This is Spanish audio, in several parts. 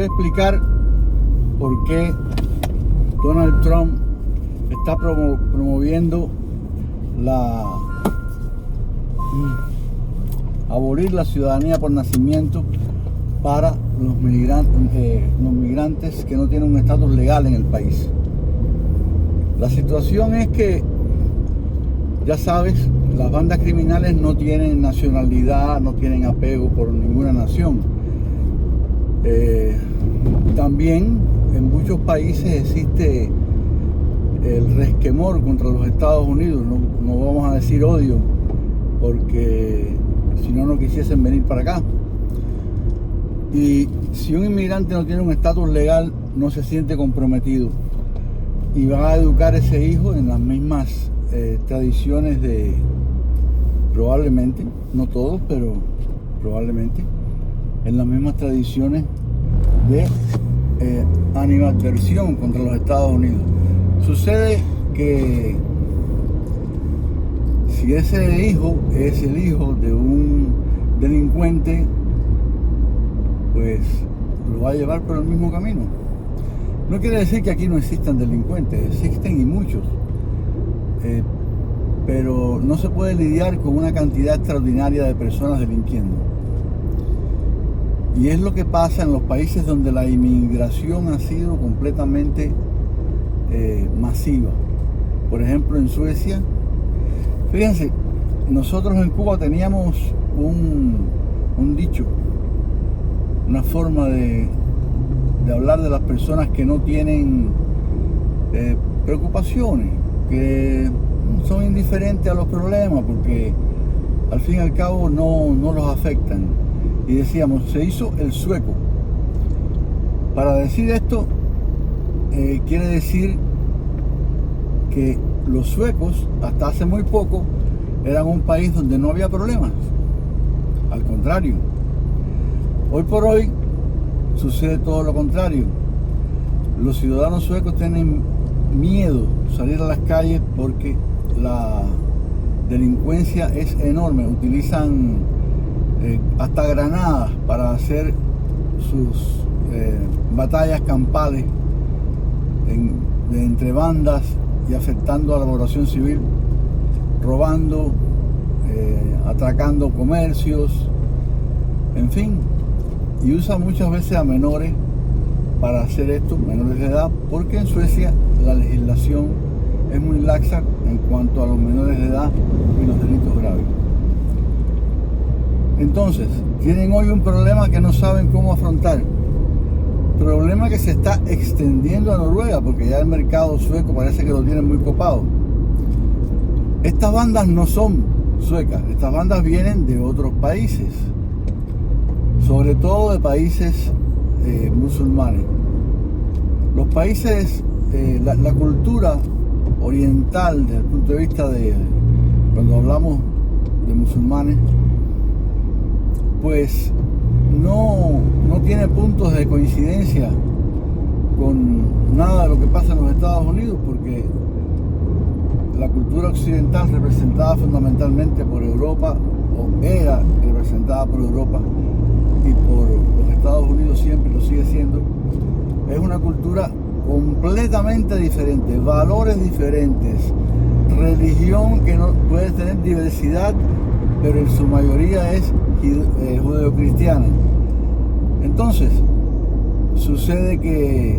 Voy a explicar por qué Donald Trump está promoviendo abolir la ciudadanía por nacimiento para los migrantes que no tienen un estatus legal en el país. La situación es que, ya sabes, las bandas criminales no tienen nacionalidad, no tienen apego por ninguna nación. También en muchos países existe el resquemor contra los Estados Unidos, no vamos a decir odio, porque si no quisiesen venir para acá. Y si un inmigrante no tiene un estatus legal, no se siente comprometido y va a educar a ese hijo en las mismas tradiciones probablemente, no todos, pero probablemente, en las mismas tradiciones de animadversión contra los Estados Unidos. Sucede que si ese hijo es el hijo de un delincuente, pues lo va a llevar por el mismo camino. No quiere decir que aquí no existan delincuentes, existen y muchos, pero no se puede lidiar con una cantidad extraordinaria de personas delinquiendo. Y es lo que pasa en los países donde la inmigración ha sido completamente masiva. Por ejemplo, en Suecia, fíjense, nosotros en Cuba teníamos un dicho, una forma de hablar de las personas que no tienen preocupaciones, que son indiferentes a los problemas porque al fin y al cabo no los afectan. Y decíamos, se hizo el sueco. Para decir esto, quiere decir que los suecos hasta hace muy poco eran un país donde no había problemas. Al contrario, hoy por hoy sucede todo lo contrario. Los ciudadanos suecos tienen miedo de salir a las calles porque la delincuencia es enorme. Utilizan hasta granadas para hacer sus batallas campales entre bandas y afectando a la población civil, robando, atracando comercios, en fin. Y usa muchas veces a menores para hacer esto, menores de edad, porque en Suecia la legislación es muy laxa en cuanto a los menores de edad y los delitos graves. Entonces, tienen hoy un problema que no saben cómo afrontar. Problema que se está extendiendo a Noruega, porque ya el mercado sueco parece que lo tienen muy copado. Estas bandas no son suecas, estas bandas vienen de otros países, sobre todo de países musulmanes. Los países, la cultura oriental, desde el punto de vista de, cuando hablamos de musulmanes, pues no tiene puntos de coincidencia con nada de lo que pasa en los Estados Unidos, porque la cultura occidental, representada fundamentalmente por Europa, o era representada por Europa y por los Estados Unidos, siempre lo sigue siendo, es una cultura completamente diferente, valores diferentes, religión que no puede tener diversidad, pero en su mayoría es judeocristiana. Entonces, sucede que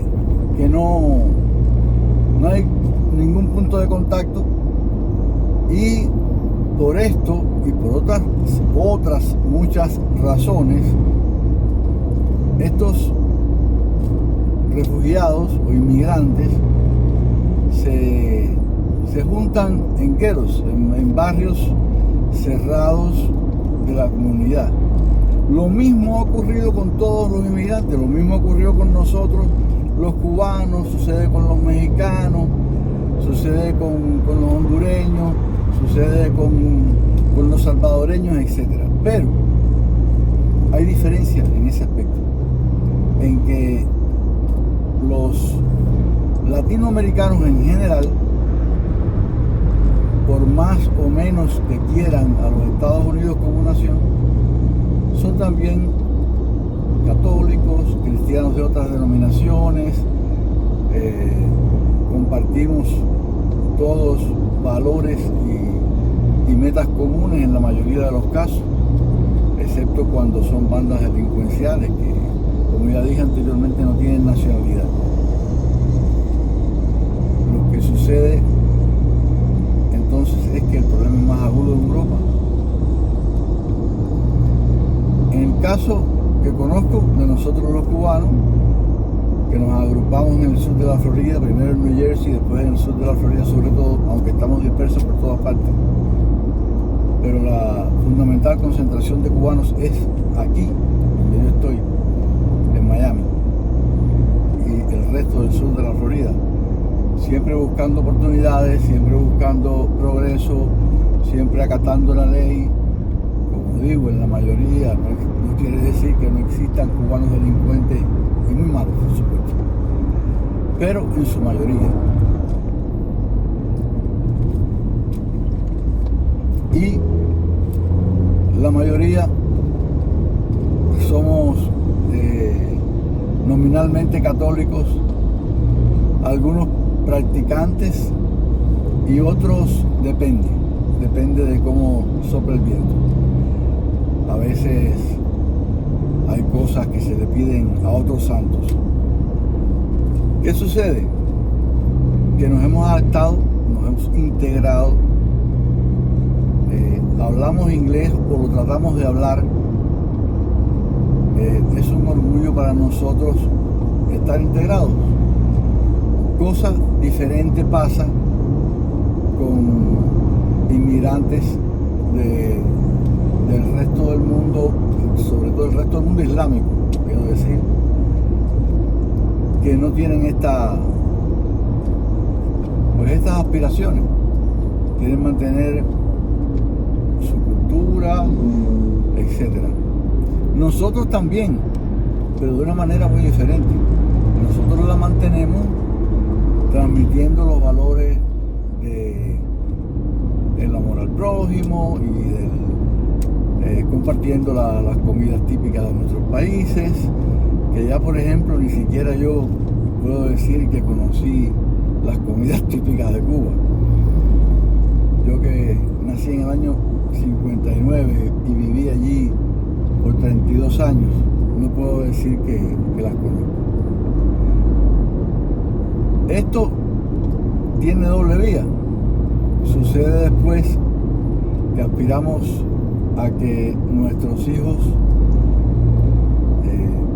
no hay ningún punto de contacto, y por esto y por otras muchas razones, estos refugiados o inmigrantes se juntan en guetos, en barrios cerrados de la comunidad. Lo mismo ha ocurrido con todos los inmigrantes, lo mismo ocurrió con nosotros los cubanos, sucede con los mexicanos, sucede con los hondureños, sucede con los salvadoreños, etc. Pero hay diferencias en ese aspecto, en que los latinoamericanos en general, por más o menos que quieran a los Estados Unidos como nación, son también católicos, cristianos de otras denominaciones, compartimos todos valores y metas comunes en la mayoría de los casos, excepto cuando son bandas delincuenciales que, como ya dije anteriormente, no tienen nacionalidad. Lo que sucede entonces es que el problema es más agudo en Europa. En el caso que conozco de nosotros los cubanos, que nos agrupamos en el sur de la Florida, primero en New Jersey, después en el sur de la Florida sobre todo, aunque estamos dispersos por todas partes, pero la fundamental concentración de cubanos es aquí, donde yo estoy, en Miami, y el resto del sur de la Florida, siempre buscando oportunidades, siempre buscando progreso, siempre acatando la ley. Como digo, en la mayoría, no quiere decir que no existan cubanos delincuentes y muy malos, por supuesto, pero en su mayoría. Y la mayoría somos nominalmente católicos, algunos practicantes y otros depende de cómo sopla el viento. A veces hay cosas que se le piden a otros santos. ¿Qué sucede? Que nos hemos adaptado, nos hemos integrado, hablamos inglés o lo tratamos de hablar. Es un orgullo para nosotros estar integrados. Cosas diferentes pasan con inmigrantes del resto del mundo, sobre todo el resto del mundo islámico, quiero decir, que no tienen estas aspiraciones, quieren mantener su cultura, etcétera. Nosotros también, pero de una manera muy diferente. Nosotros la mantenemos transmitiendo los valores del amor al prójimo y compartiendo las comidas típicas de nuestros países, que ya por ejemplo ni siquiera yo puedo decir que conocí las comidas típicas de Cuba. Yo que nací en el año 59 y viví allí por 32 años, no puedo decir que las conozco. Esto tiene doble vía. Sucede después que aspiramos a que nuestros hijos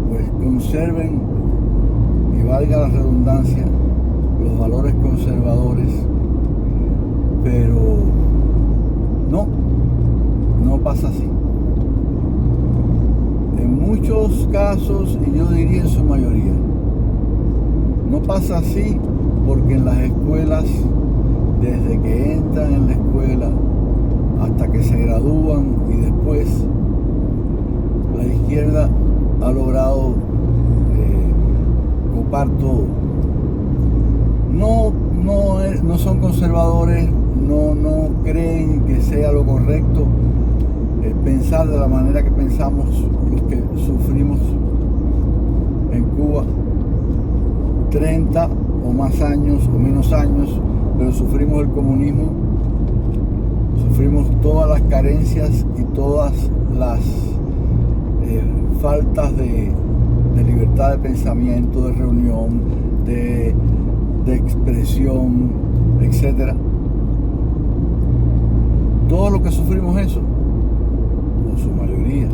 pues conserven, y valga la redundancia, los valores conservadores, pero no pasa así. En muchos casos, y yo diría en su mayoría, no pasa así porque en las escuelas, desde que entran en la escuela hasta que se gradúan y después, la izquierda ha logrado copar todo. No son conservadores, no creen que sea lo correcto pensar de la manera que pensamos los que sufrimos en Cuba 30 o más años o menos años, pero sufrimos el comunismo, sufrimos todas las carencias y todas las faltas de libertad de pensamiento, de reunión, de expresión, etc. Todo lo que sufrimos eso, o su mayoría,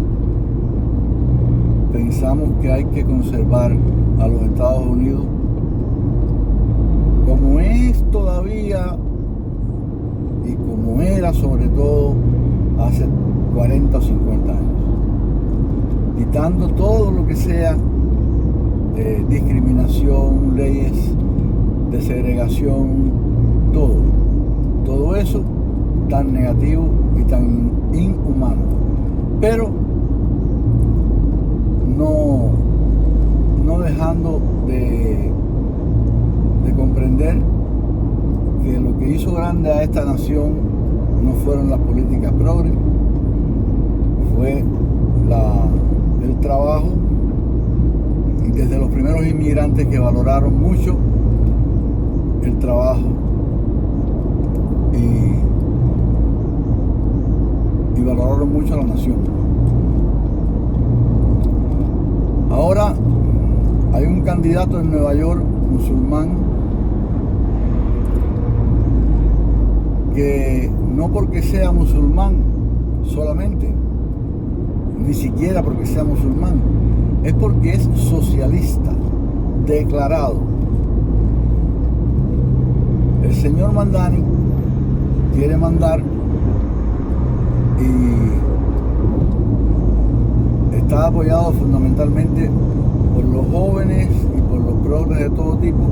pensamos que hay que conservar a los Estados Unidos como es todavía y como era sobre todo hace 40 o 50 años, quitando todo lo que sea discriminación, leyes de segregación, todo eso tan negativo y tan inhumano, pero no dejando de comprender que lo que hizo grande a esta nación no fueron las políticas progres, fue el trabajo, desde los primeros inmigrantes que valoraron mucho el trabajo y valoraron mucho a la nación. Ahora hay un candidato en Nueva York, musulmán, que no porque sea musulmán solamente, ni siquiera porque sea musulmán, es porque es socialista declarado. El señor Mamdani quiere mandar y está apoyado fundamentalmente por los jóvenes y por los progres de todo tipo.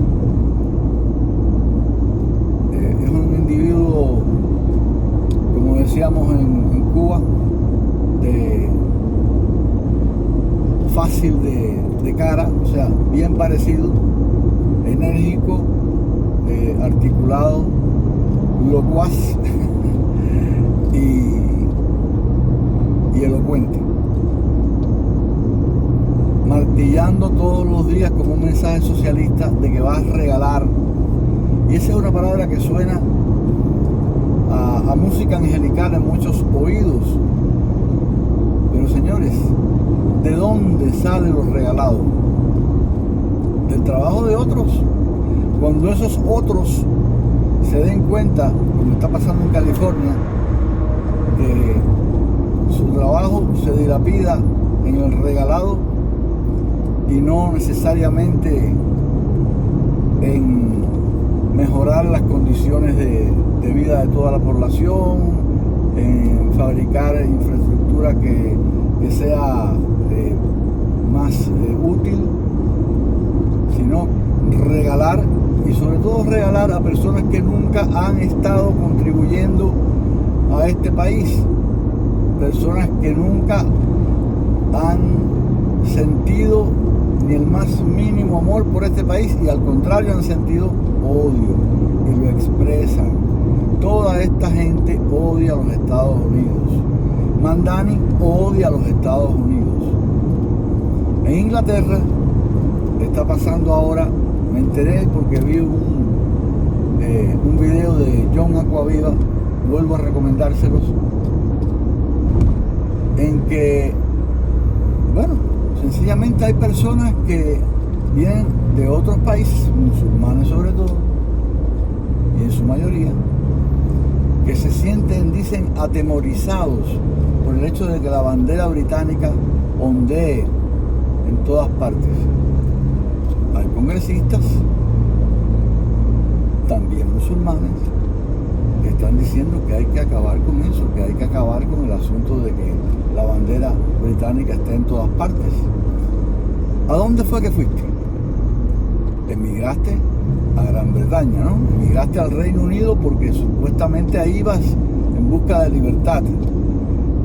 Es un individuo, como decíamos en Cuba, fácil de cara, o sea, bien parecido, enérgico, articulado, locuaz y elocuente, martillando todos los días como un mensaje socialista de que vas a regalar. Y esa es una palabra que suena a música angelical en muchos oídos. Pero señores, ¿de dónde salen los regalados? Del trabajo de otros. Cuando esos otros se den cuenta, como está pasando en California, que su trabajo se dilapida en el regalado y no necesariamente en mejorar las condiciones de vida de toda la población, en fabricar infraestructura que sea más útil, sino regalar, y sobre todo regalar a personas que nunca han estado contribuyendo a este país, personas que nunca han sentido ni el más mínimo amor por este país y al contrario han sentido odio y lo expresan. Toda esta gente odia a los Estados Unidos. Mamdani odia a los Estados Unidos. En Inglaterra está pasando ahora, me enteré porque vi un video de John Acquaviva, vuelvo a recomendárselos, en que, bueno, sencillamente hay personas que vienen de otros países, musulmanes sobre todo, y en su mayoría, que se sienten, dicen, atemorizados por el hecho de que la bandera británica ondee en todas partes. Hay congresistas, también musulmanes, que están diciendo que hay que acabar con eso, que hay que acabar con el asunto de que la bandera británica esté en todas partes. ¿A dónde fue que fuiste? Emigraste a Gran Bretaña, ¿no? Emigraste al Reino Unido porque supuestamente ahí ibas en busca de libertad.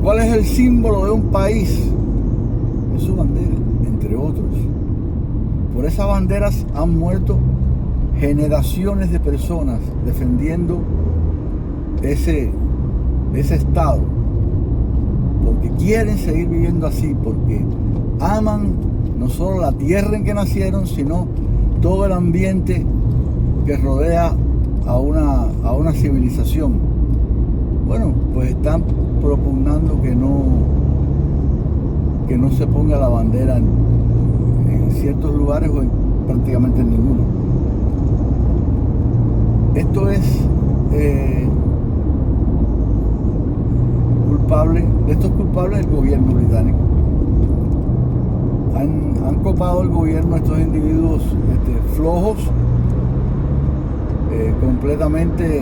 ¿Cuál es el símbolo de un país? Es su bandera, entre otros. Por esas banderas han muerto generaciones de personas defendiendo ese estado, porque quieren seguir viviendo así, porque aman no solo la tierra en que nacieron, sino todo el ambiente que rodea a una civilización. Bueno, pues están propugnando que no se ponga la bandera en ciertos lugares o prácticamente en ninguno. Esto es culpable el gobierno británico. Han copado el gobierno estos individuos flojos, completamente